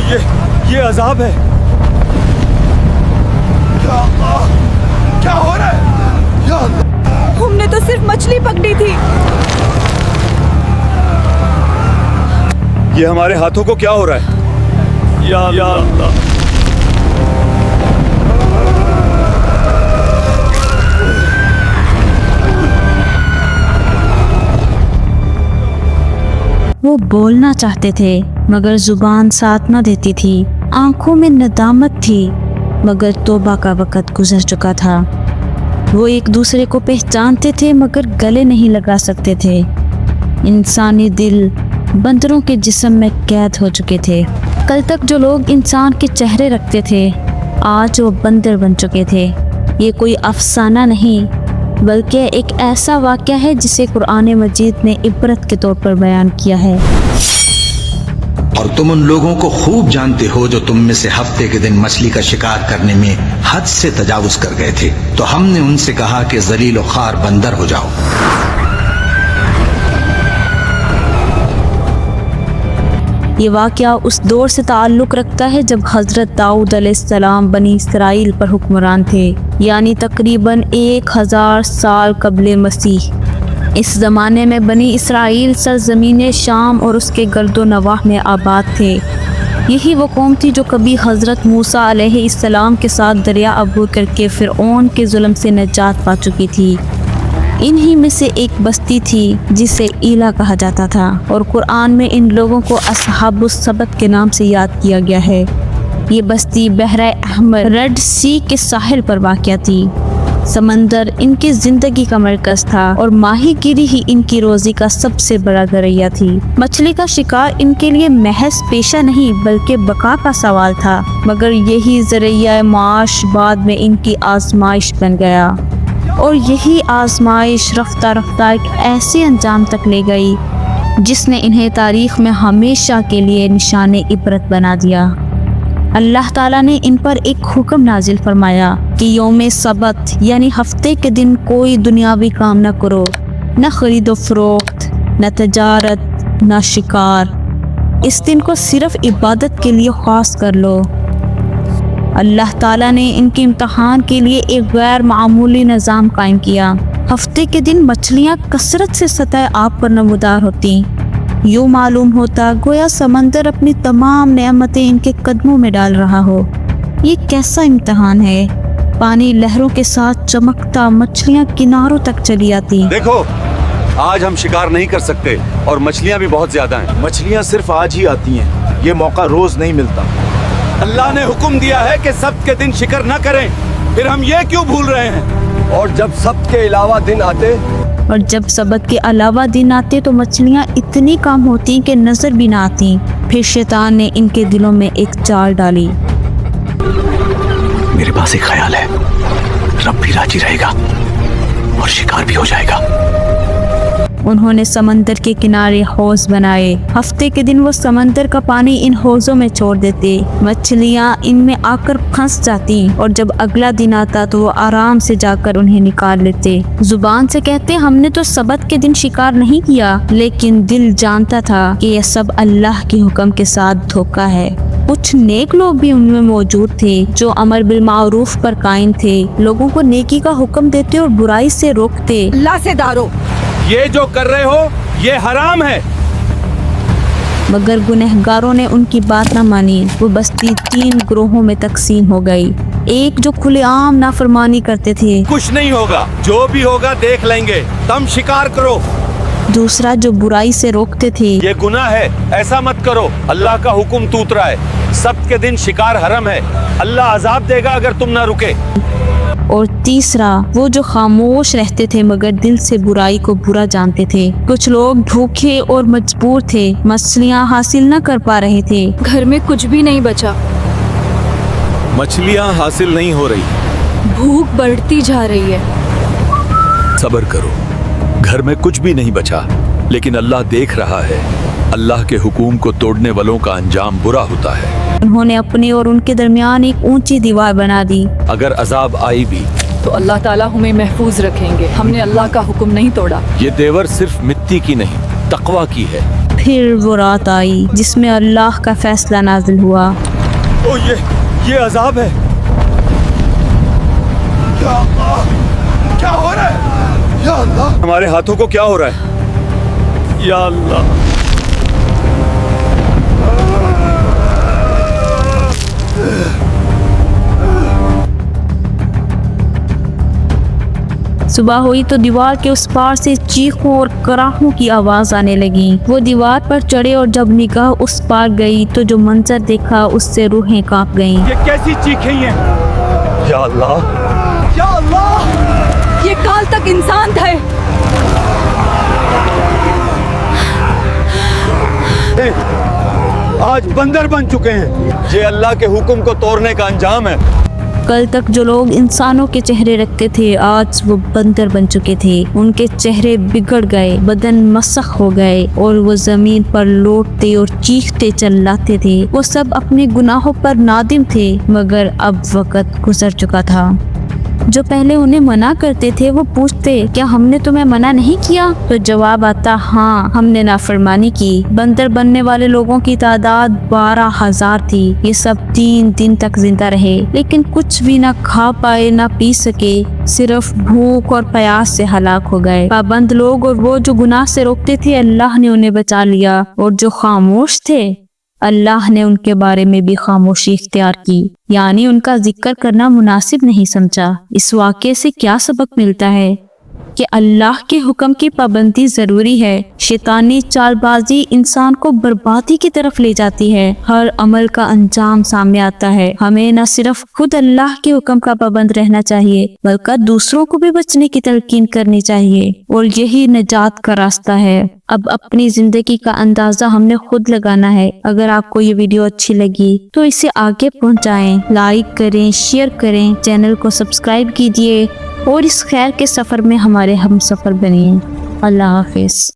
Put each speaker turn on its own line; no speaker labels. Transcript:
ये अजाब है। या अल्लाह, क्या हो रहा है? या अल्लाह,
हमने तो सिर्फ मछली पकड़ी थी।
ये हमारे हाथों को क्या हो रहा है? या अल्लाह।
वो बोलना चाहते थे मगर जुबान साथ न देती थी। आंखों में नदामत थी मगर तौबा का वक़्त गुजर चुका था। वो एक दूसरे को पहचानते थे मगर गले नहीं लगा सकते थे। इंसानी दिल बंदरों के जिस्म में कैद हो चुके थे। कल तक जो लोग इंसान के चेहरे रखते थे आज वो बंदर बन चुके थे। ये कोई अफसाना नहीं बल्कि एक ऐसा वाक़या है जिसे कुरान मजीद ने इबरत के तौर पर बयान किया है।
और तुम उन लोगों को खूब जानते हो जो तुम में से हफ्ते के दिन मछली का शिकार करने में हद से तजावुज कर गए थे, तो हमने उनसे कहा कि जलील और खार बंदर हो जाओ।
ये वाक़या उस दौर से ताल्लुक़ रखता है जब हज़रत दाऊद अलैहिस्सलाम बनी इसराइल पर हुक्मरान थे, यानी तकरीबन 1000 साल कबले मसीह। इस ज़माने में बनी इसराइल सरज़मीन शाम और उसके गर्दो नवाह में आबाद थे। यही वो कौम थी जो कभी हज़रत मूसा अलैहिस्सलाम के साथ दरिया अबूर करके फ़िरऔन के जुल्म से निजात पा चुकी थी। इन्हीं में से एक बस्ती थी जिसे ईला कहा जाता था और कुरान में इन लोगों को असहाबुस सबत के नाम से याद किया गया है। ये बस्ती बहरा अहमर रेड सी के साहिल पर वाक़या थी। समंदर इनकी ज़िंदगी का मरकज़ था और माही गिरी ही इनकी रोज़ी का सबसे बड़ा ज़रिया थी। मछली का शिकार इनके लिए महज पेशा नहीं बल्कि बका का सवाल था, मगर यही ज़रिया माश बाद में इनकी आजमाइश बन गया और यही आजमाइश रफ्ता रफ्ता एक ऐसे अंजाम तक ले गई जिसने इन्हें तारीख़ में हमेशा के लिए निशाने इबरत बना दिया। अल्लाह ताला ने इन पर एक हुक्म नाजिल फरमाया कि यौम सबत यानी हफ्ते के दिन कोई दुनियावी काम न करो, न खरीदो फरोख्त, न तजारत, न शिकार। इस दिन को सिर्फ इबादत के लिए ख़ास कर लो। अल्लाह ताला ने इनके इम्तहान के लिए एक गैर मामूली निज़ाम कायम किया। हफ्ते के दिन मछलियाँ कसरत से सतह आब पर नमूदार होती। यूँ मालूम होता गोया समंदर अपनी तमाम नेमतें इनके कदमों में डाल रहा हो। ये कैसा इम्तहान है। पानी लहरों के साथ चमकता, मछलियाँ किनारों तक चली आती।
देखो, आज हम शिकार नहीं कर सकते और मछलियाँ भी बहुत ज्यादा हैं।
मछलियाँ सिर्फ आज ही आती हैं, ये मौका रोज नहीं मिलता।
अल्लाह ने हुक्म दिया है कि सब्त के दिन शिकार न करें, फिर हम ये क्यों भूल रहे हैं?
और जब सब्त के अलावा दिन आते
के अलावा दिन आते तो मछलियाँ इतनी कम होती कि नजर भी ना आती। फिर शैतान ने इनके दिलों में एक चाल डाली।
मेरे पास एक ख्याल है, रब भी राजी रहेगा और शिकार भी हो जाएगा।
उन्होंने समंदर के किनारे हौज बनाए। हफ्ते के दिन वो समंदर का पानी इन हौजों में छोड़ देते। मछलियाँ इनमें आकर फंस जाती और जब अगला दिन आता तो वो आराम से जाकर उन्हें निकाल लेते। जुबान से कहते हमने तो सबत के दिन शिकार नहीं किया, लेकिन दिल जानता था कि यह सब अल्लाह के हुक्म के साथ धोखा है। कुछ नेक लोग भी उनमें मौजूद थे जो अमर बिल मारूफ पर कायम थे, लोगों को नेकी का हुक्म देते और बुराई से रोकते।
अल्लाह से डरो,
ये जो कर रहे हो ये हराम है।
मगर गुनहगारों ने उनकी बात न मानी। वो बस्ती 3 ग्रोहों में तकसीम हो गई। एक जो खुलेआम नाफरमानी करते थे,
कुछ नहीं होगा, जो भी होगा देख लेंगे, तुम शिकार करो।
दूसरा जो बुराई से रोकते थे,
ये गुनाह है, ऐसा मत करो, अल्लाह का हुक्म टूट रहा है, सब्त के दिन शिकार हरम है, अल्लाह अजाब देगा अगर तुम ना रुके।
और तीसरा वो जो खामोश रहते थे मगर दिल से बुराई को बुरा जानते थे। कुछ लोग भूखे और मजबूर थे, मछलियाँ हासिल न कर पा रहे थे।
घर में कुछ भी नहीं बचा,
मछलियाँ हासिल नहीं हो रही,
भूख बढ़ती जा रही है।
सब्र करो, घर में कुछ भी नहीं बचा, लेकिन अल्लाह देख रहा है। अल्लाह के हुकूम को तोड़ने वालों का अंजाम बुरा होता है।
उन्होंने अपने और उनके दरमियान एक ऊंची दीवार बना दी।
अगर अजाब आई भी
तो अल्लाह ताला हमें महफूज रखेंगे। हमने अल्लाह का हुक्म नहीं तोड़ा।
ये देवर सिर्फ मिट्टी की नहीं तकवा की है।
फिर वो रात आई जिसमें अल्लाह का फैसला नाजिल हुआ।
ओ ये अजाब है।
या अल्लाह, क्या हो रहा है? या अल्लाह,
हमारे हाथों को क्या हो रहा है? या अल्लाह।
सुबह हुई तो दीवार के उस पार से चीखों और कराहों की आवाज आने लगी। वो दीवार पर चढ़े और जब निगाह उस पार गई तो जो मंजर देखा उससे रूहें कांप गईं।
ये कैसी चीखें हैं? या अल्लाह,
या अल्लाह,
ये काल तक इंसान थे।
आज बंदर बन चुके हैं। ये अल्लाह के हुक्म को तोड़ने का अंजाम है।
कल तक जो लोग इंसानों के चेहरे रखते थे आज वो बंदर बन चुके थे। उनके चेहरे बिगड़ गए, बदन मसख हो गए और वो जमीन पर लौटते और चीखते चिल्लाते थे। वो सब अपने गुनाहों पर नादिम थे, मगर अब वक्त गुजर चुका था। जो पहले उन्हें मना करते थे वो पूछते, क्या हमने तुम्हें मना नहीं किया? तो जवाब आता, हाँ हमने नाफरमानी की। बंदर बनने वाले लोगों की तादाद 12,000 थी। ये सब 3 दिन तक जिंदा रहे, लेकिन कुछ भी ना खा पाए ना पी सके, सिर्फ भूख और प्यास से हलाक हो गए। पाबंद लोग और वो जो गुनाह से रोकते थे, अल्लाह ने उन्हें बचा लिया, और जो खामोश थे अल्लाह ने उनके बारे में भी खामोशी इख्तियार की, यानी उनका जिक्र करना मुनासिब नहीं समझा। इस वाक़े से क्या सबक मिलता है कि अल्लाह के हुक्म की पाबंदी जरूरी है। शैतानी चालबाजी इंसान को बर्बादी की तरफ ले जाती है। हर अमल का अंजाम सामने आता है। हमें न सिर्फ खुद अल्लाह के हुक्म का पाबंद रहना चाहिए, बल्कि दूसरों को भी बचने की तलकीन करनी चाहिए, और यही निजात का रास्ता है। अब अपनी जिंदगी का अंदाजा हमने खुद लगाना है। अगर आपको ये वीडियो अच्छी लगी तो इसे आगे पहुंचाएं, लाइक करें, शेयर करें, चैनल को सब्सक्राइब कीजिए और इस खैर के सफर में हमारे हम सफर बनिए। अल्लाह हाफिज।